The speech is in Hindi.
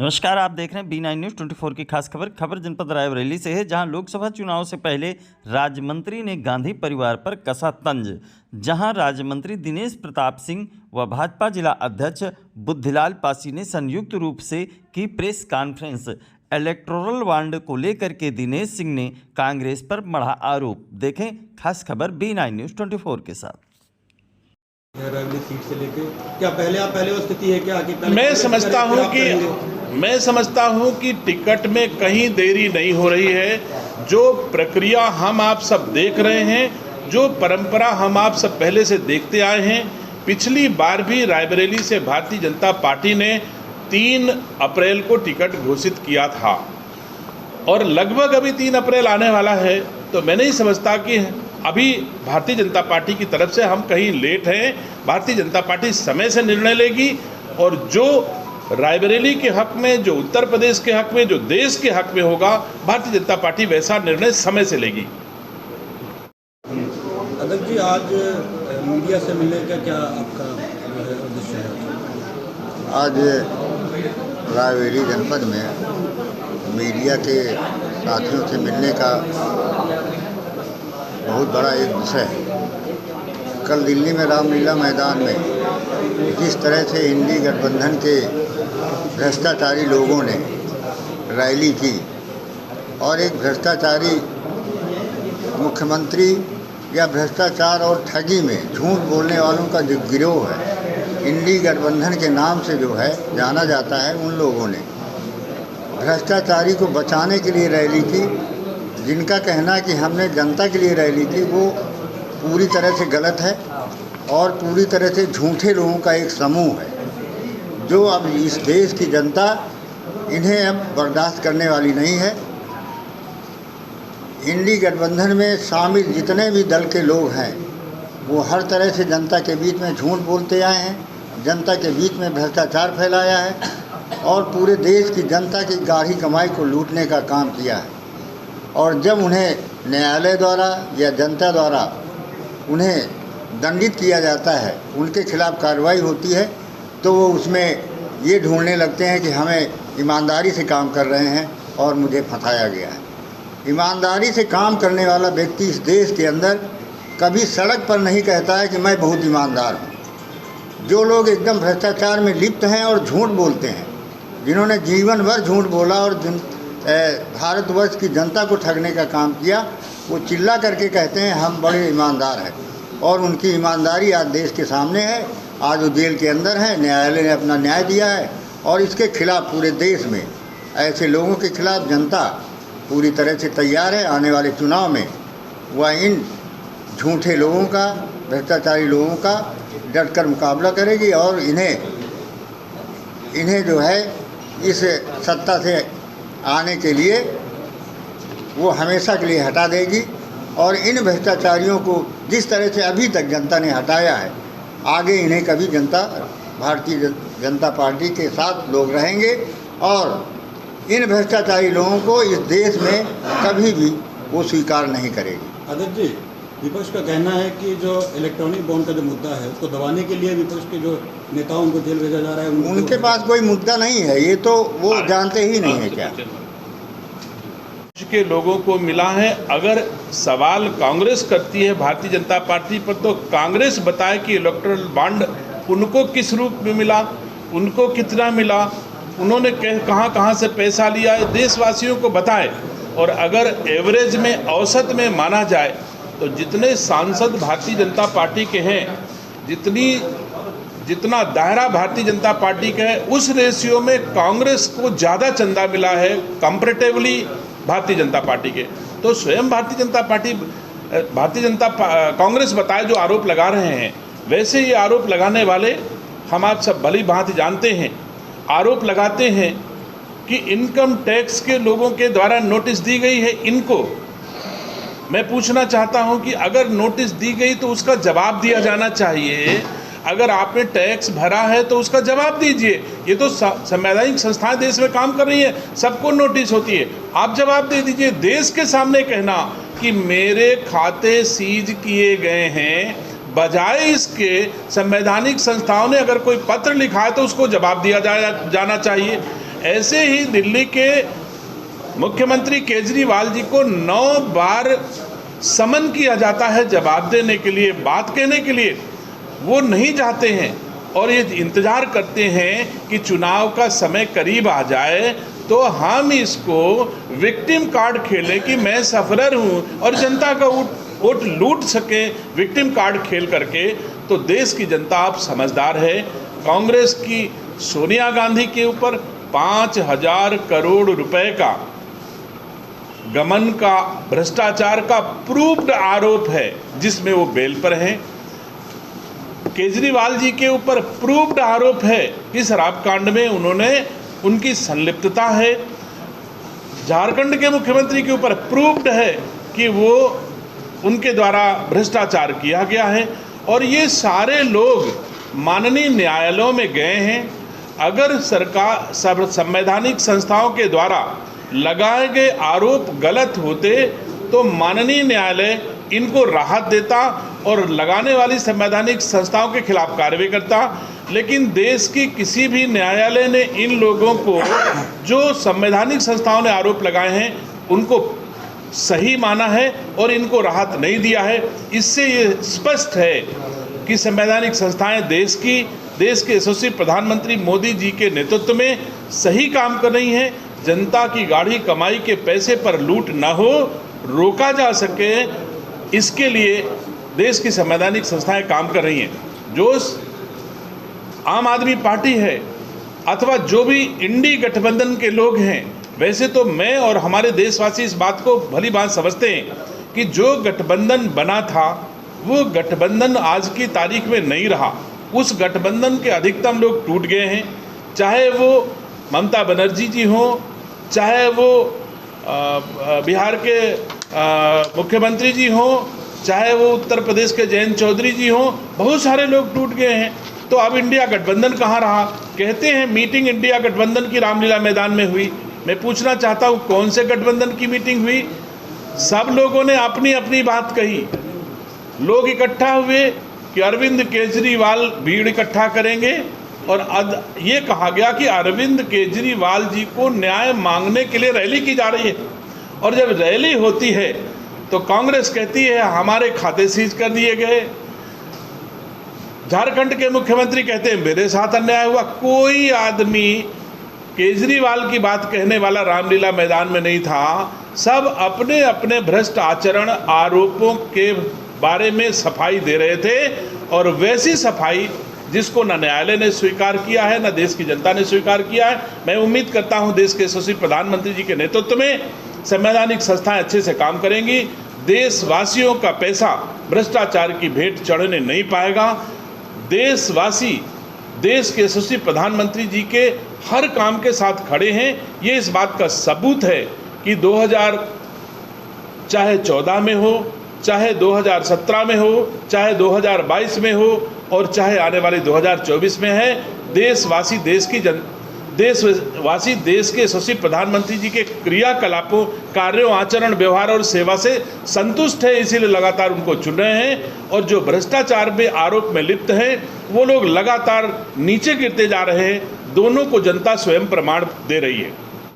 नमस्कार, आप देख रहे हैं B9 न्यूज़ 24 की खास खबर जनपद रायबरेली से है, जहां लोकसभा चुनाव से पहले राज्य मंत्री ने गांधी परिवार पर कसा तंज। जहां राज्य मंत्री दिनेश प्रताप सिंह व भाजपा जिला अध्यक्ष बुद्धिलाल पासी ने संयुक्त रूप से की प्रेस कॉन्फ्रेंस। इलेक्टोरल बॉन्ड को लेकर के दिनेश सिंह ने कांग्रेस पर मढ़ा आरोप। देखें खास खबर B9 न्यूज़ 24 के साथ। सीट से लेके क्या पहले वो स्थिति है क्या कि मैं समझता हूं कि टिकट में कहीं देरी नहीं हो रही है। जो प्रक्रिया हम आप सब देख रहे हैं, जो परंपरा हम आप सब पहले से देखते आए हैं, पिछली बार भी रायबरेली से भारतीय जनता पार्टी ने 3 अप्रैल को टिकट घोषित किया था और लगभग अभी 3 अप्रैल आने वाला है। तो मैं नहीं समझता कि अभी भारतीय जनता पार्टी की तरफ से हम कहीं लेट हैं। भारतीय जनता पार्टी समय से निर्णय लेगी और जो रायबरेली के हक में, जो उत्तर प्रदेश के हक में, जो देश के हक में होगा, भारतीय जनता पार्टी वैसा निर्णय समय से लेगी। अध्यक्ष जी, आज मीडिया से मिलने का क्या आपका उद्देश्य है? आज रायबरेली जनपद में मीडिया के साथियों से मिलने का बहुत बड़ा एक विषय है। कल दिल्ली में रामलीला मैदान में जिस तरह से इंडी गठबंधन के भ्रष्टाचारी लोगों ने रैली की और एक भ्रष्टाचारी मुख्यमंत्री या भ्रष्टाचार और ठगी में झूठ बोलने वालों का जो गिरोह है, इंडी गठबंधन के नाम से जो है जाना जाता है, उन लोगों ने भ्रष्टाचारी को बचाने के लिए रैली की। जिनका कहना है कि हमने जनता के लिए रैली की, वो पूरी तरह से गलत है और पूरी तरह से झूठे लोगों का एक समूह है जो अब इस देश की जनता इन्हें अब बर्दाश्त करने वाली नहीं है। इंडी गठबंधन में शामिल जितने भी दल के लोग हैं, वो हर तरह से जनता के बीच में झूठ बोलते आए हैं, जनता के बीच में भ्रष्टाचार फैलाया है और पूरे देश की जनता की गाढ़ी कमाई को लूटने का काम किया है। और जब उन्हें न्यायालय द्वारा या जनता द्वारा उन्हें दंडित किया जाता है, उनके खिलाफ कार्रवाई होती है, तो वो उसमें ये ढूंढने लगते हैं कि हमें ईमानदारी से काम कर रहे हैं और मुझे फंसाया गया है। ईमानदारी से काम करने वाला व्यक्ति इस देश के अंदर कभी सड़क पर नहीं कहता है कि मैं बहुत ईमानदार हूँ। जो लोग एकदम भ्रष्टाचार में लिप्त हैं और झूठ बोलते हैं, जिन्होंने जीवन भर झूठ बोला और भारतवर्ष की जनता को ठगने का काम किया, वो चिल्ला करके कहते हैं हम बड़े ईमानदार हैं और उनकी ईमानदारी आज देश के सामने है। आज वो जेल के अंदर है, न्यायालय ने अपना न्याय दिया है और इसके खिलाफ पूरे देश में ऐसे लोगों के खिलाफ जनता पूरी तरह से तैयार है। आने वाले चुनाव में वह इन झूठे लोगों का, भ्रष्टाचारी लोगों का डटकर मुकाबला करेगी और इन्हें जो है इस सत्ता से आने के लिए वो हमेशा के लिए हटा देगी। और इन भ्रष्टाचारियों को जिस तरह से अभी तक जनता ने हटाया है, आगे इन्हें कभी जनता, भारतीय जनता पार्टी के साथ लोग रहेंगे और इन भ्रष्टाचारी लोगों को इस देश में कभी भी वो स्वीकार नहीं करेगी। अध्यक्ष जी, विपक्ष का कहना है कि जो इलेक्ट्रॉनिक बॉन्ड का जो मुद्दा है, उसको दबाने के लिए विपक्ष के जो नेता उनको जेल भेजा जा रहा है। उनके पास कोई मुद्दा नहीं है, ये तो वो जानते ही नहीं है क्या के लोगों को मिला है। अगर सवाल कांग्रेस करती है भारतीय जनता पार्टी पर, तो कांग्रेस बताए कि इलेक्टोरल बॉन्ड उनको किस रूप में मिला, उनको कितना मिला, उन्होंने कहाँ से पैसा लिया है, देशवासियों को बताए। और अगर एवरेज में, औसत में माना जाए तो जितने सांसद भारतीय जनता पार्टी के हैं, जितना दायरा भारतीय जनता पार्टी का है, उस रेशियो में कांग्रेस को ज़्यादा चंदा मिला है कंपैरेटिवली भारतीय जनता पार्टी के। तो स्वयं कांग्रेस बताए जो आरोप लगा रहे हैं, वैसे ये आरोप लगाने वाले हम आप सब भली भांति जानते हैं, आरोप लगाते हैं कि इनकम टैक्स के लोगों के द्वारा नोटिस दी गई है इनको। मैं पूछना चाहता हूं कि अगर नोटिस दी गई तो उसका जवाब दिया जाना चाहिए। अगर आपने टैक्स भरा है तो उसका जवाब दीजिए। ये तो संवैधानिक संस्थाएं देश में काम कर रही हैं, सबको नोटिस होती है, आप जवाब दे दीजिए। देश के सामने कहना कि मेरे खाते सीज किए गए हैं, बजाय इसके संवैधानिक संस्थाओं ने अगर कोई पत्र लिखा है तो उसको जवाब दिया जाना चाहिए। ऐसे ही दिल्ली के मुख्यमंत्री केजरीवाल जी को 9 बार समन किया जाता है जवाब देने के लिए, बात कहने के लिए। वो नहीं जाते हैं और ये इंतज़ार करते हैं कि चुनाव का समय करीब आ जाए तो हम इसको विक्टिम कार्ड खेलें कि मैं सफरर हूँ और जनता का वोट लूट सके विक्टिम कार्ड खेल करके। तो देश की जनता आप समझदार है। कांग्रेस की सोनिया गांधी के ऊपर 5,000 करोड़ रुपए का गमन का, भ्रष्टाचार का प्रूव्ड आरोप है जिसमें वो बेल पर हैं। केजरीवाल जी के ऊपर प्रूव्ड आरोप है कि शराब कांड में उनकी संलिप्तता है। झारखंड के मुख्यमंत्री के ऊपर प्रूव्ड है कि वो उनके द्वारा भ्रष्टाचार किया गया है। और ये सारे लोग माननीय न्यायालयों में गए हैं। अगर सरकार संवैधानिक संस्थाओं के द्वारा लगाए गए आरोप गलत होते तो माननीय न्यायालय इनको राहत देता और लगाने वाली संवैधानिक संस्थाओं के खिलाफ कार्रवाई करता। लेकिन देश की किसी भी न्यायालय ने इन लोगों को, जो संवैधानिक संस्थाओं ने आरोप लगाए हैं, उनको सही माना है और इनको राहत नहीं दिया है। इससे ये स्पष्ट है कि संवैधानिक संस्थाएं देश के यशस्वी प्रधानमंत्री मोदी जी के नेतृत्व में सही काम कर रही हैं। जनता की गाढ़ी कमाई के पैसे पर लूट न हो, रोका जा सके, इसके लिए देश की संवैधानिक संस्थाएं काम कर रही हैं। जो आम आदमी पार्टी है अथवा जो भी इंडी गठबंधन के लोग हैं, वैसे तो मैं और हमारे देशवासी इस बात को भली बात समझते हैं कि जो गठबंधन बना था वो गठबंधन आज की तारीख में नहीं रहा। उस गठबंधन के अधिकतम लोग टूट गए हैं, चाहे वो ममता बनर्जी जी हों, चाहे वो बिहार के मुख्यमंत्री जी हों, चाहे वो उत्तर प्रदेश के जयंत चौधरी जी हों, बहुत सारे लोग टूट गए हैं। तो अब इंडिया गठबंधन कहाँ रहा? कहते हैं मीटिंग इंडिया गठबंधन की रामलीला मैदान में हुई। मैं पूछना चाहता हूँ कौन से गठबंधन की मीटिंग हुई? सब लोगों ने अपनी अपनी बात कही। लोग इकट्ठा हुए कि अरविंद केजरीवाल भीड़ इकट्ठा करेंगे और ये कहा गया कि अरविंद केजरीवाल जी को न्याय मांगने के लिए रैली की जा रही है। और जब रैली होती है तो कांग्रेस कहती है हमारे खाते सीज कर दिए गए। झारखंड के मुख्यमंत्री कहते हैं मेरे साथ अन्याय हुआ। कोई आदमी केजरीवाल की बात कहने वाला रामलीला मैदान में नहीं था। सब अपने अपने भ्रष्ट आचरण आरोपों के बारे में सफाई दे रहे थे और वैसी सफाई जिसको न न्यायालय ने स्वीकार किया है, न देश की जनता ने स्वीकार किया है। मैं उम्मीद करता हूं देश के यशस्वी प्रधानमंत्री जी के नेतृत्व में संवैधानिक संस्थाएं अच्छे से काम करेंगी। देशवासियों का पैसा भ्रष्टाचार की भेंट चढ़ने नहीं पाएगा। देशवासी देश के यशस्वी प्रधानमंत्री जी के हर काम के साथ खड़े हैं। ये इस बात का सबूत है कि 2014 में हो, चाहे 2017 में हो, चाहे 2022 में हो और चाहे आने वाले 2024 में है, देशवासी देश के यशस्वी प्रधानमंत्री जी के क्रियाकलापों, कार्यों, आचरण, व्यवहार और सेवा से संतुष्ट है। इसीलिए लगातार उनको चुन रहे हैं। और जो भ्रष्टाचार में आरोप में लिप्त हैं वो लोग लगातार नीचे गिरते जा रहे हैं। दोनों को जनता स्वयं प्रमाण दे रही है।